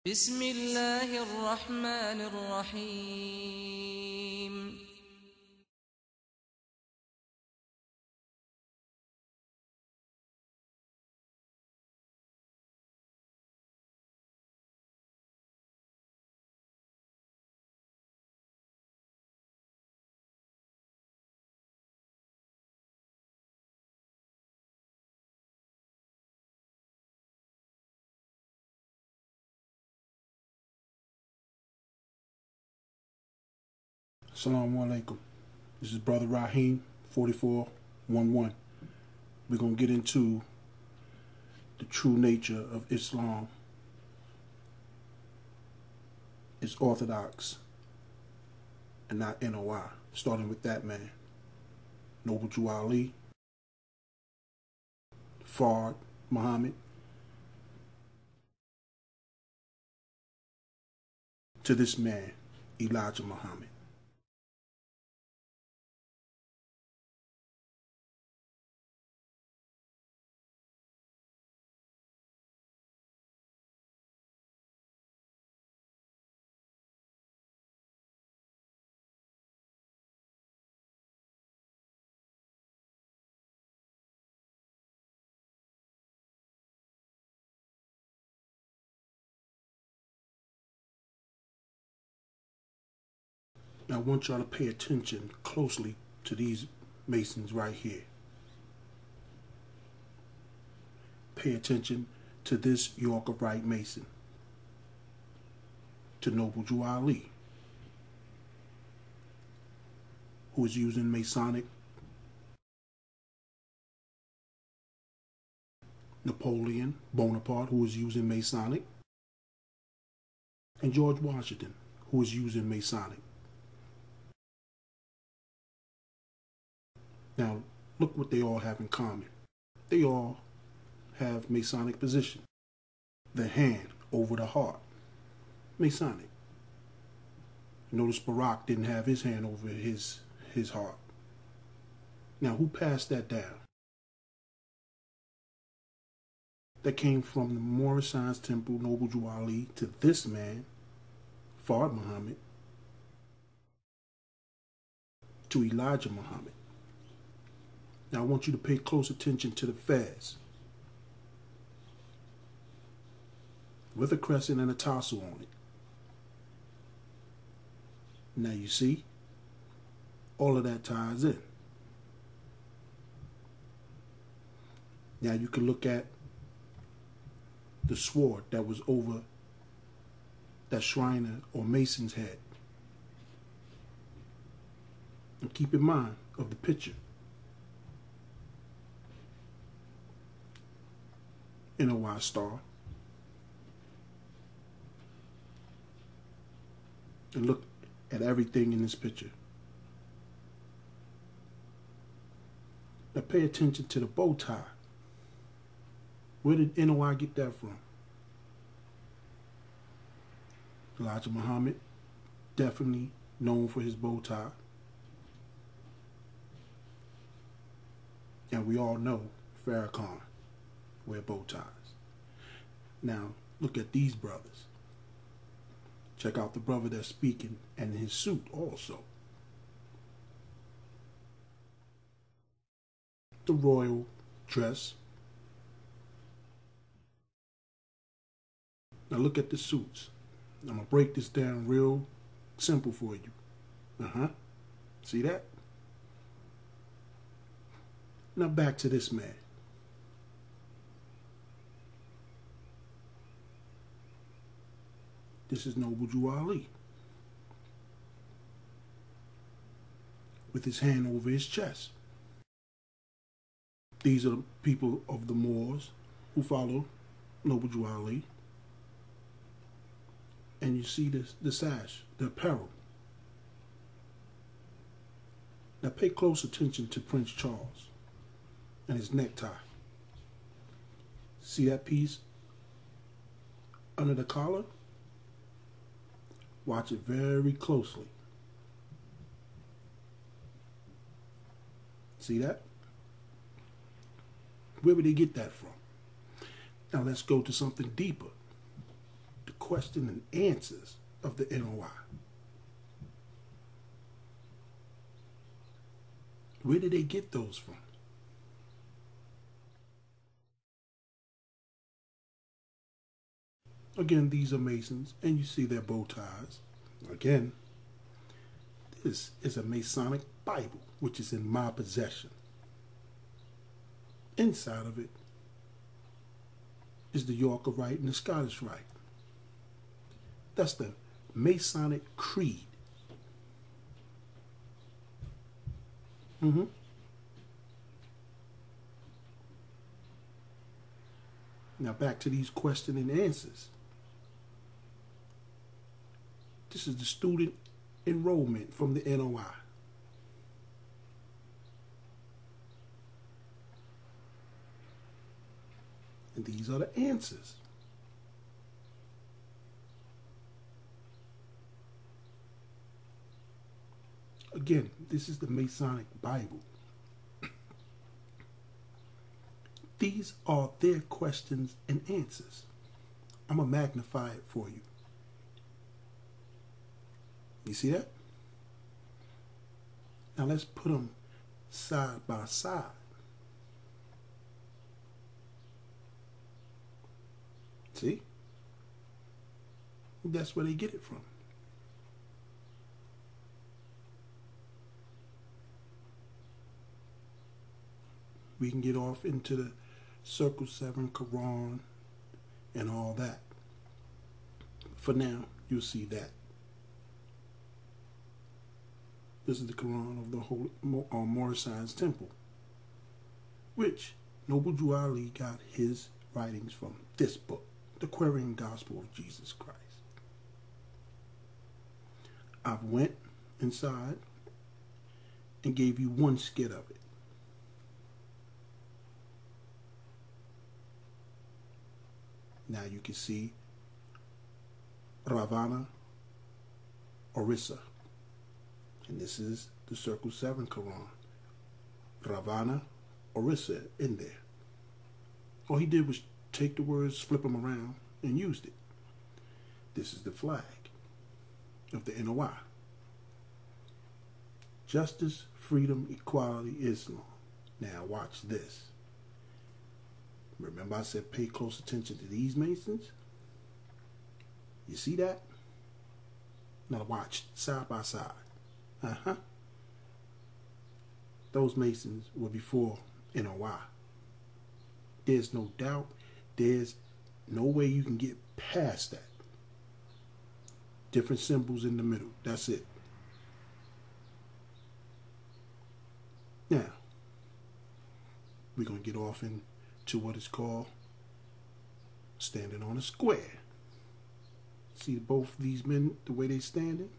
بسم الله الرحمن الرحيم. Assalamu alaikum. This is Brother Rahim, 4411. We're going to get into the true nature of Islam. It's orthodox and not NOI. Starting with that man, Noble Jew Ali, Fard Muhammad, to this man, Elijah Muhammad. Now I want y'all to pay attention closely to these Masons right here. Pay attention to this York upright Mason, to Noble Jew Ali, who is using Masonic, Napoleon Bonaparte, who is using Masonic, and George Washington, who is using Masonic. Now, look what they all have in common. They all have Masonic position. The hand over the heart. Masonic. Notice Barack didn't have his hand over his heart. Now, who passed that down? That came from the Moorish Science Temple, Noble Jew Ali, to this man, Fard Muhammad, to Elijah Muhammad. Now I want you to pay close attention to the fez, with a crescent and a tassel on it. Now you see, all of that ties in. Now you can look at the sword that was over that Shriner or Mason's head. And keep in mind of the picture. NOI star. And look at everything in this picture. Now pay attention to the bow tie. Where did NOI get that from? Elijah Muhammad, definitely known for his bow tie. And we all know Farrakhan wear bow ties. Now, look at these brothers. Check out the brother that's speaking and his suit also. The royal dress. Now look at the suits. I'm going to break this down real simple for you. See that? Now back to this man. This is Noble Jew Ali, with his hand over his chest. These are the people of the Moors who follow Noble Jew Ali. And you see the sash, the apparel. Now pay close attention to Prince Charles and his necktie. See that piece under the collar? Watch it very closely. See that? Where would they get that from? Now let's go to something deeper. The question and answers of the NOI. Where did they get those from? Again, these are Masons, and you see their bow ties. Again, this is a Masonic Bible, which is in my possession. Inside of it is the Yorker Rite and the Scottish Rite. That's the Masonic Creed. Now back to these question and answers. This is the student enrollment from the NOI. And these are the answers. Again, this is the Masonic Bible. These are their questions and answers. I'm going to magnify it for you. You see that? Now let's put them side by side. See? That's where they get it from. We can get off into the Circle 7 Quran and all that. For now, you'll see that. This is the Quran of the Holy Moorish Science Temple, which Noble Drew Ali got his writings from this book, The Querying Gospel of Jesus Christ. I went inside and gave you one skit of it. Now you can see Ravana Orissa. And this is the Circle 7 Quran. Ravana Orissa in there. All he did was take the words, flip them around, and used it. This is the flag of the NOI. Justice, freedom, equality, Islam. Now watch this. Remember I said pay close attention to these Masons? You see that? Now watch side by side. Those Masons were before NOI. There's no doubt. There's no way you can get past that. Different symbols in the middle. That's it. Now, we're going to get off into what is called standing on a square. See both these men, the way they're standing?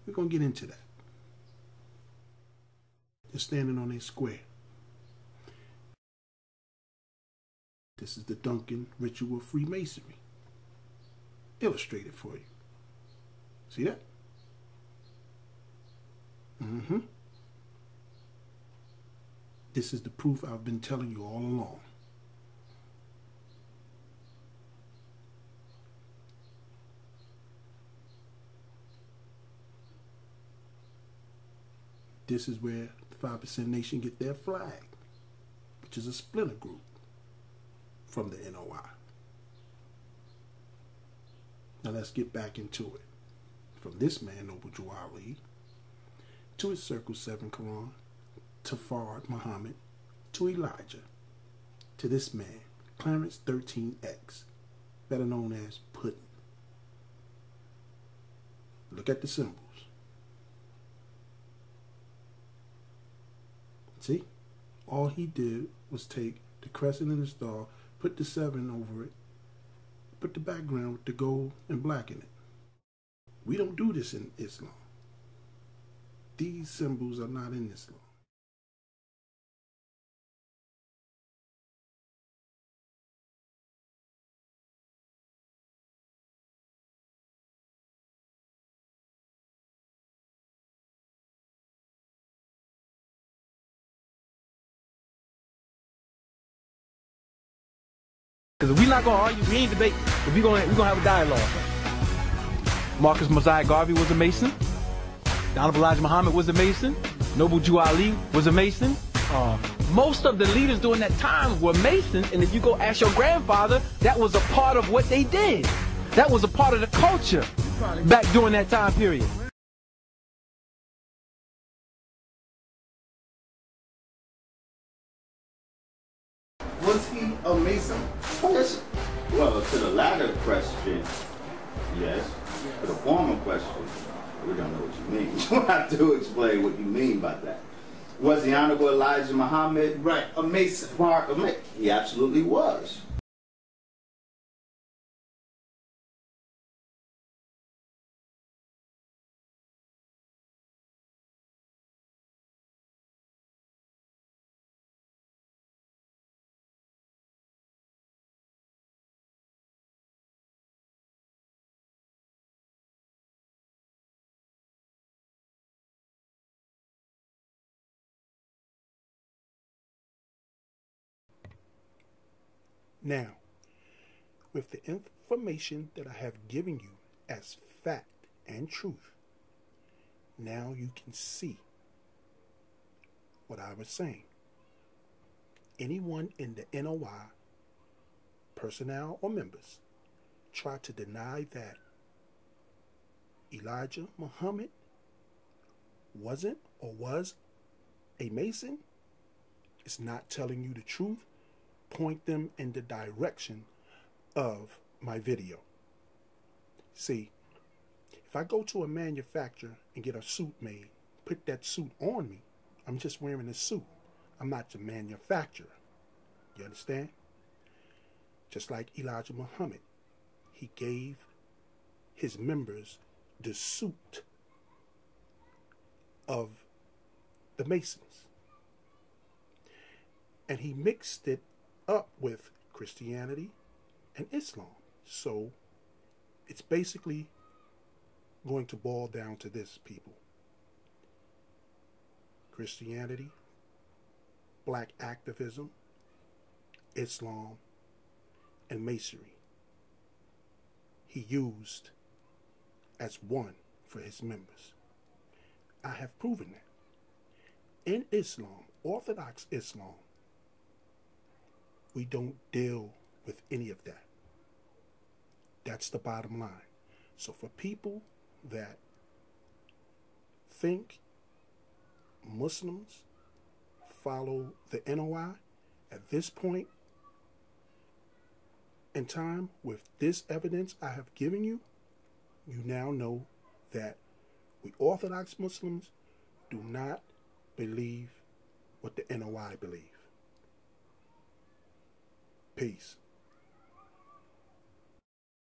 We're going to get into that. They're standing on a square. This is the Duncan Ritual of Freemasonry. Illustrated for you. See that? This is the proof I've been telling you all along. This is where the 5% Nation get their flag, which is a splinter group from the NOI. Now let's get back into it. From this man, Noble Drew Ali, to his Circle 7 Quran, to Fard Muhammad, to Elijah, to this man, Clarence 13X, better known as Puddin'. Look at the symbols. See? All he did was take the crescent and the star, put the 7 over it, put the background with the gold and black in it. We don't do this in Islam. These symbols are not in Islam. Because if we're not gonna argue, we ain't debate. If we're gonna have a dialogue. Marcus Mosiah Garvey was a Mason. The Honorable Elijah Muhammad was a Mason. Noble Jew Ali was a Mason. Most of the leaders during that time were Masons, and if you go ask your grandfather, that was a part of what they did. That was a part of the culture back during that time period. Was he a Mason? Yes. Well, to the latter question, yes. To the former question, we don't know what you mean. You have to explain what you mean by that. Was the Honorable Elijah Muhammad A Mason. part of it? He absolutely was. Now, with the information that I have given you as fact and truth, now you can see what I was saying. Anyone in the NOI, personnel or members, try to deny that Elijah Muhammad wasn't or was a Mason, it's not telling you the truth. Point them in the direction of my video. See, if I go to a manufacturer and get a suit made, put that suit on me, I'm just wearing a suit. I'm not the manufacturer. You understand? Just like Elijah Muhammad, he gave his members the suit of the Masons. And he mixed it up with Christianity and Islam. So it's basically going to boil down to this, people. Christianity, black activism, Islam, and Masonry. He used as one for his members. I have proven that. In Islam, orthodox Islam, we don't deal with any of that. That's the bottom line. So for people that think Muslims follow the NOI at this point in time, with this evidence I have given you, you now know that we Orthodox Muslims do not believe what the NOI believe. Peace.